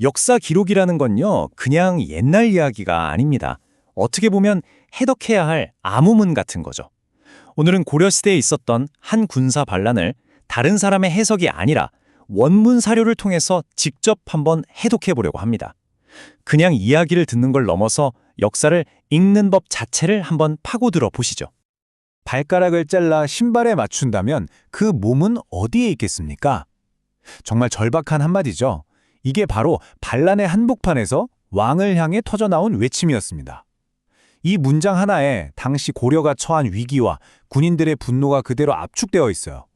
역사 기록이라는 건요, 그냥 옛날 이야기가 아닙니다. 어떻게 보면 해독해야 할 암호문 같은 거죠. 오늘은 고려시대에 있었던 한 군사 반란을 다른 사람의 해석이 아니라 원문 사료를 통해서 직접 한번 해독해 보려고 합니다. 그냥 이야기를 듣는 걸 넘어서 역사를 읽는 법 자체를 한번 파고들어 보시죠. 발가락을 잘라 신발에 맞춘다면 그 몸은 어디에 있겠습니까? 정말 절박한 한마디죠. 이게 바로 반란의 한복판에서 왕을 향해 터져나온 외침이었습니다. 이 문장 하나에 당시 고려가 처한 위기와 군인들의 분노가 그대로 압축되어 있어요.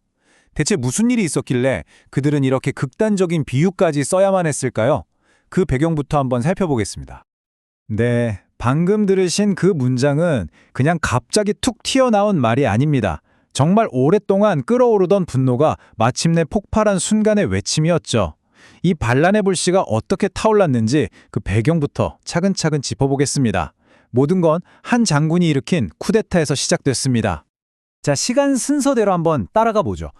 대체 무슨 일이 있었길래 그들은 이렇게 극단적인 비유까지 써야만 했을까요? 그 배경부터 한번 살펴보겠습니다. 네, 방금 들으신 그 문장은 그냥 갑자기 툭 튀어나온 말이 아닙니다. 정말 오랫동안 끓어오르던 분노가 마침내 폭발한 순간의 외침이었죠. 이 반란의 불씨가 어떻게 타올랐는지 그 배경부터 차근차근 짚어보겠습니다. 모든 건 한 장군이 일으킨 쿠데타에서 시작됐습니다. 자, 시간 순서대로 한번 따라가 보죠.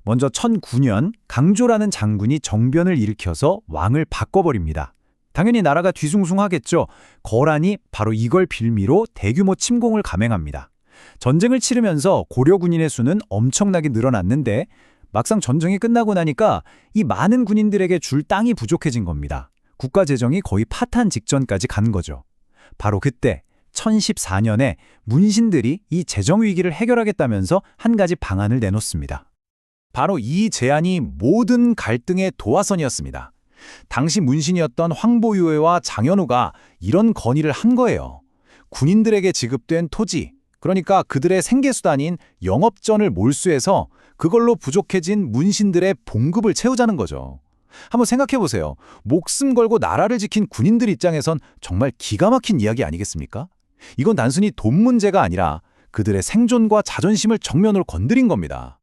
먼저 1009년 강조라는 장군이 정변을 일으켜서 왕을 바꿔버립니다. 당연히 나라가 뒤숭숭하겠죠. 거란이 바로 이걸 빌미로 대규모 침공을 감행합니다. 전쟁을 치르면서 고려 군인의 수는 엄청나게 늘어났는데 막상 전쟁이 끝나고 나니까 이 많은 군인들에게 줄 땅이 부족해진 겁니다. 국가 재정이 거의 파탄 직전까지 간 거죠. 바로 그때 1014년에 문신들이 이 재정 위기를 해결하겠다면서 한 가지 방안을 내놓습니다. 바로 이 제안이 모든 갈등의 도화선이었습니다. 당시 문신이었던 황보유해와 장현우가 이런 건의를 한 거예요. 군인들에게 지급된 토지, 그러니까 그들의 생계수단인 영업전을 몰수해서 그걸로 부족해진 문신들의 봉급을 채우자는 거죠. 한번 생각해 보세요. 목숨 걸고 나라를 지킨 군인들 입장에선 정말 기가 막힌 이야기 아니겠습니까? 이건 단순히 돈 문제가 아니라 그들의 생존과 자존심을 정면으로 건드린 겁니다.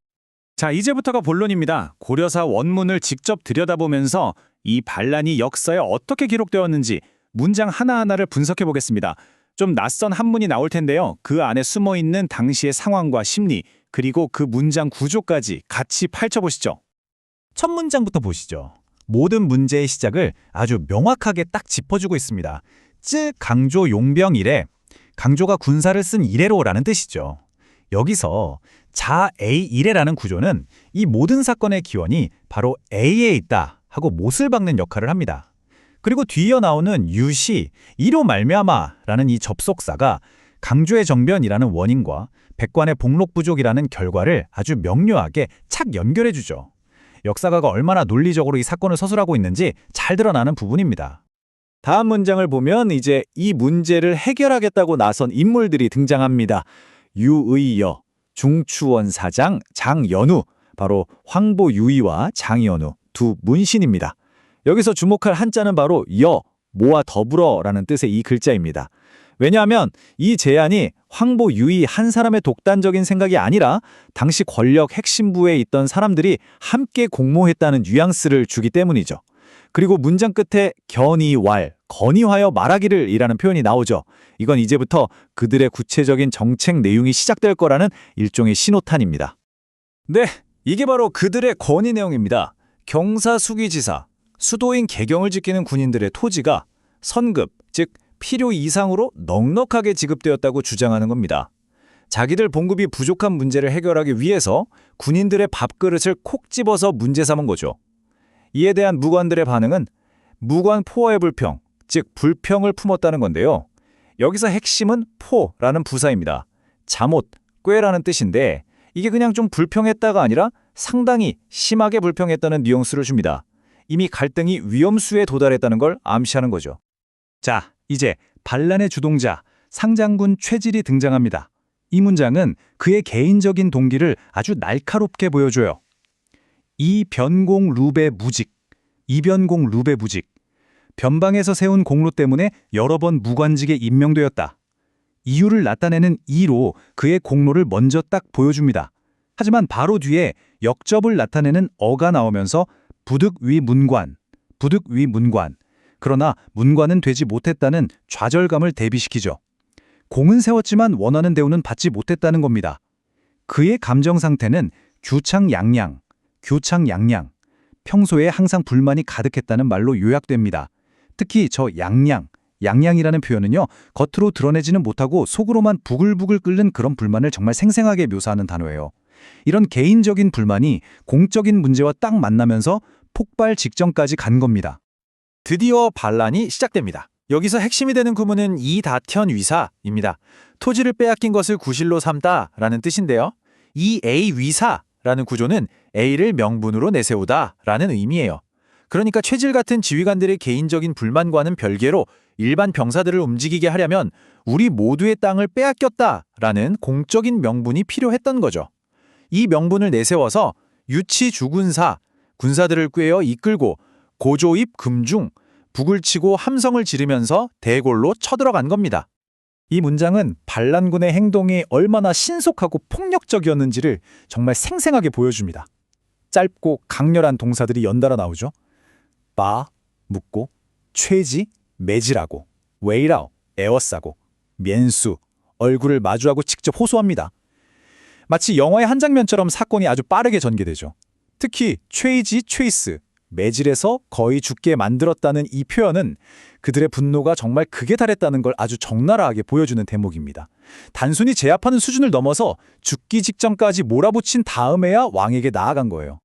자, 이제부터가 본론입니다. 고려사 원문을 직접 들여다보면서 이 반란이 역사에 어떻게 기록되었는지 문장 하나하나를 분석해 보겠습니다. 좀 낯선 한문이 나올 텐데요. 그 안에 숨어있는 당시의 상황과 심리, 그리고 그 문장 구조까지 같이 펼쳐보시죠. 첫 문장부터 보시죠. 모든 문제의 시작을 아주 명확하게 딱 짚어주고 있습니다. 강조 용병 이래, 강조가 군사를 쓴 이래로라는 뜻이죠. 여기서 자 A 이래라는 구조는 이 모든 사건의 기원이 바로 A에 있다 하고 못을 박는 역할을 합니다. 그리고 뒤이어 나오는 유시, 이로 말미암아라는 이 접속사가 강조의 정변이라는 원인과 백관의 복록 부족이라는 결과를 아주 명료하게 착 연결해주죠. 역사가가 얼마나 논리적으로 이 사건을 서술하고 있는지 잘 드러나는 부분입니다. 다음 문장을 보면 이제 이 문제를 해결하겠다고 나선 인물들이 등장합니다. 유의여, 중추원 사장 장연우, 바로 황보유의와 장연우 두 문신입니다. 여기서 주목할 한자는 바로 여, 모와 더불어라는 뜻의 이 글자입니다. 왜냐하면 이 제안이 황보유의 한 사람의 독단적인 생각이 아니라 당시 권력 핵심부에 있던 사람들이 함께 공모했다는 뉘앙스를 주기 때문이죠. 그리고 문장 끝에 견의왈, 건의하여 말하기를 이라는 표현이 나오죠. 이건 이제부터 그들의 구체적인 정책 내용이 시작될 거라는 일종의 신호탄입니다. 네, 이게 바로 그들의 건의 내용입니다. 경사수기지사, 수도인 개경을 지키는 군인들의 토지가 선급, 즉 필요 이상으로 넉넉하게 지급되었다고 주장하는 겁니다. 자기들 봉급이 부족한 문제를 해결하기 위해서 군인들의 밥그릇을 콕 집어서 문제 삼은 거죠. 이에 대한 무관들의 반응은 무관 포어의 불평, 즉 불평을 품었다는 건데요. 여기서 핵심은 포라는 부사입니다. 잠옷, 꾀라는 뜻인데 이게 그냥 좀 불평했다가 아니라 상당히 심하게 불평했다는 뉘앙스를 줍니다. 이미 갈등이 위험수에 도달했다는 걸 암시하는 거죠. 자, 이제 반란의 주동자 상장군 최질이 등장합니다. 이 문장은 그의 개인적인 동기를 아주 날카롭게 보여줘요. 이변공 루베 무직, 이변공 루베 무직. 변방에서 세운 공로 때문에 여러 번 무관직에 임명되었다. 이유를 나타내는 이로 그의 공로를 먼저 딱 보여줍니다. 하지만 바로 뒤에 역접을 나타내는 어가 나오면서 부득위 문관, 부득위 문관. 그러나 문관은 되지 못했다는 좌절감을 대비시키죠. 공은 세웠지만 원하는 대우는 받지 못했다는 겁니다. 그의 감정 상태는 규창양양, 규창양양. 평소에 항상 불만이 가득했다는 말로 요약됩니다. 특히 저 양양이라는 표현은요, 겉으로 드러내지는 못하고 속으로만 부글부글 끓는 그런 불만을 정말 생생하게 묘사하는 단어예요. 이런 개인적인 불만이 공적인 문제와 딱 만나면서 폭발 직전까지 간 겁니다. 드디어 반란이 시작됩니다. 여기서 핵심이 되는 구문은 이다현 위사입니다. 토지를 빼앗긴 것을 구실로 삼다라는 뜻인데요. 이 A 위사라는 구조는 A를 명분으로 내세우다라는 의미예요. 그러니까 최질 같은 지휘관들의 개인적인 불만과는 별개로 일반 병사들을 움직이게 하려면 우리 모두의 땅을 빼앗겼다라는 공적인 명분이 필요했던 거죠. 이 명분을 내세워서 유치주군사, 군사들을 꿰어 이끌고 고조입 금중, 북을 치고 함성을 지르면서 대궐로 쳐들어간 겁니다. 이 문장은 반란군의 행동이 얼마나 신속하고 폭력적이었는지를 정말 생생하게 보여줍니다. 짧고 강렬한 동사들이 연달아 나오죠. 빠, 묻고, 최지, 매질하고, 웨이라오, 에워싸고, 면수, 얼굴을 마주하고 직접 호소합니다. 마치 영화의 한 장면처럼 사건이 아주 빠르게 전개되죠. 특히 최이지, 최이스, 매질에서 거의 죽게 만들었다는 이 표현은 그들의 분노가 정말 극에 달했다는 걸 아주 적나라하게 보여주는 대목입니다. 단순히 제압하는 수준을 넘어서 죽기 직전까지 몰아붙인 다음에야 왕에게 나아간 거예요.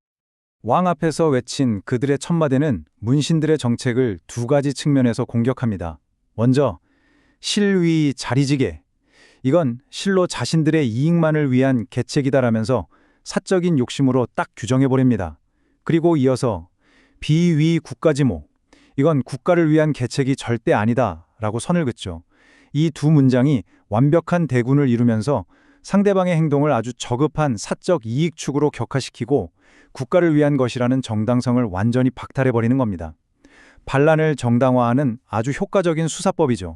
왕 앞에서 외친 그들의 첫마디는 문신들의 정책을 두 가지 측면에서 공격합니다. 먼저 실위 자리지게, 이건 실로 자신들의 이익만을 위한 계책이다라면서 사적인 욕심으로 딱 규정해버립니다. 그리고 이어서 비위 국가지모, 이건 국가를 위한 계책이 절대 아니다라고 선을 긋죠. 이 두 문장이 완벽한 대군을 이루면서 상대방의 행동을 아주 저급한 사적 이익 추구로 격화시키고 국가를 위한 것이라는 정당성을 완전히 박탈해버리는 겁니다. 반란을 정당화하는 아주 효과적인 수사법이죠.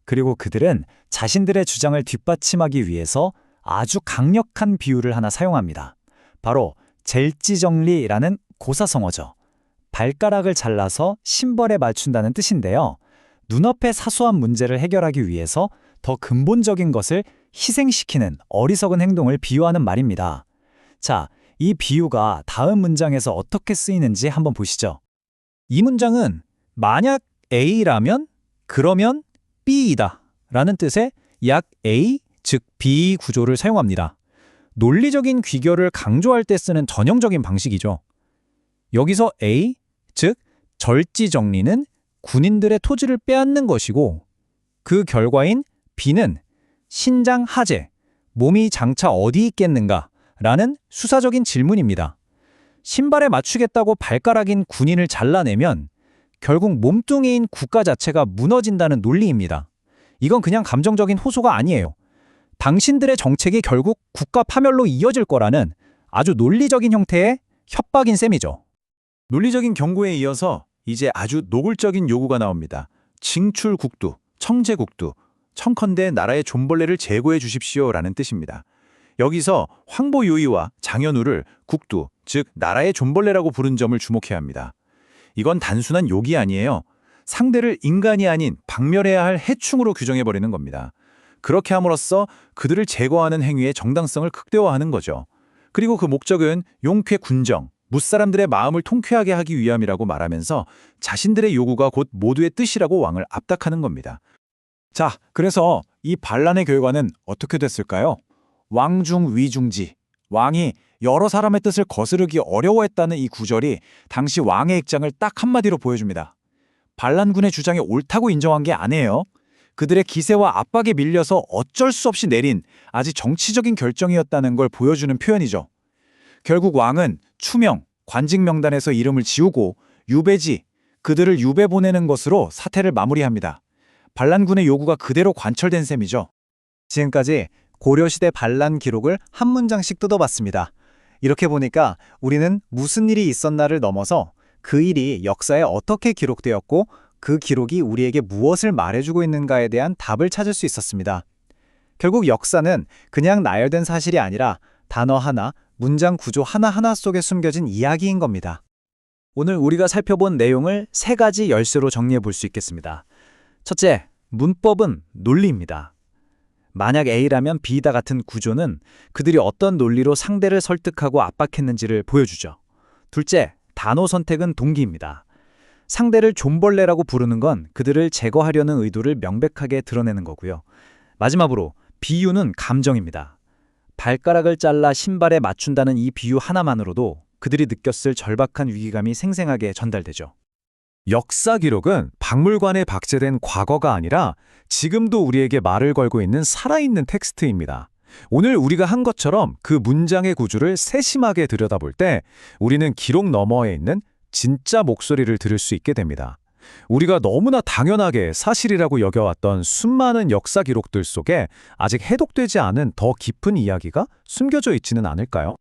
그리고 그들은 자신들의 주장을 뒷받침하기 위해서 아주 강력한 비유를 하나 사용합니다. 바로 젤지정리라는 고사성어죠. 발가락을 잘라서 심벌에 맞춘다는 뜻인데요. 눈앞의 사소한 문제를 해결하기 위해서 더 근본적인 것을 희생시키는 어리석은 행동을 비유하는 말입니다. 자, 이 비유가 다음 문장에서 어떻게 쓰이는지 한번 보시죠. 이 문장은 만약 A라면 그러면 B이다 라는 뜻의 약 A, 즉 B 구조를 사용합니다. 논리적인 귀결을 강조할 때 쓰는 전형적인 방식이죠. 여기서 A, 즉 절지정리는 군인들의 토지를 빼앗는 것이고 그 결과인 B는 신장하제, 몸이 장차 어디 있겠는가 라는 수사적인 질문입니다. 신발에 맞추겠다고 발가락인 군인을 잘라내면 결국 몸뚱이인 국가 자체가 무너진다는 논리입니다. 이건 그냥 감정적인 호소가 아니에요. 당신들의 정책이 결국 국가 파멸로 이어질 거라는 아주 논리적인 형태의 협박인 셈이죠. 논리적인 경고에 이어서 이제 아주 노골적인 요구가 나옵니다. 징출국두, 청제국두, 청컨대 나라의 존벌레를 제거해 주십시오라는 뜻입니다. 여기서 황보요이와 장현우를 국두, 즉 나라의 존벌레라고 부른 점을 주목해야 합니다. 이건 단순한 욕이 아니에요. 상대를 인간이 아닌 박멸해야 할 해충으로 규정해버리는 겁니다. 그렇게 함으로써 그들을 제거하는 행위의 정당성을 극대화하는 거죠. 그리고 그 목적은 용쾌 군정, 무사람들의 마음을 통쾌하게 하기 위함이라고 말하면서 자신들의 요구가 곧 모두의 뜻이라고 왕을 압박하는 겁니다. 자, 그래서 이 반란의 결과는 어떻게 됐을까요? 왕중위중지, 왕이 여러 사람의 뜻을 거스르기 어려워했다는 이 구절이 당시 왕의 입장을 딱 한마디로 보여줍니다. 반란군의 주장이 옳다고 인정한 게 아니에요. 그들의 기세와 압박에 밀려서 어쩔 수 없이 내린 아직 정치적인 결정이었다는 걸 보여주는 표현이죠. 결국 왕은 추명, 관직 명단에서 이름을 지우고 유배지, 그들을 유배 보내는 것으로 사태를 마무리합니다. 반란군의 요구가 그대로 관철된 셈이죠. 지금까지 고려시대 반란 기록을 한 문장씩 뜯어봤습니다. 이렇게 보니까 우리는 무슨 일이 있었나를 넘어서 그 일이 역사에 어떻게 기록되었고 그 기록이 우리에게 무엇을 말해주고 있는가에 대한 답을 찾을 수 있었습니다. 결국 역사는 그냥 나열된 사실이 아니라 단어 하나, 문장 구조 하나하나 속에 숨겨진 이야기인 겁니다. 오늘 우리가 살펴본 내용을 세 가지 열쇠로 정리해 볼 수 있겠습니다. 첫째, 문법은 논리입니다. 만약 A라면 B다 같은 구조는 그들이 어떤 논리로 상대를 설득하고 압박했는지를 보여주죠. 둘째, 단어 선택은 동기입니다. 상대를 존벌레라고 부르는 건 그들을 제거하려는 의도를 명백하게 드러내는 거고요. 마지막으로 비유는 감정입니다. 발가락을 잘라 신발에 맞춘다는 이 비유 하나만으로도 그들이 느꼈을 절박한 위기감이 생생하게 전달되죠. 역사 기록은 박물관에 박제된 과거가 아니라 지금도 우리에게 말을 걸고 있는 살아있는 텍스트입니다. 오늘 우리가 한 것처럼 그 문장의 구조를 세심하게 들여다볼 때 우리는 기록 너머에 있는 진짜 목소리를 들을 수 있게 됩니다. 우리가 너무나 당연하게 사실이라고 여겨왔던 수많은 역사 기록들 속에 아직 해독되지 않은 더 깊은 이야기가 숨겨져 있지는 않을까요?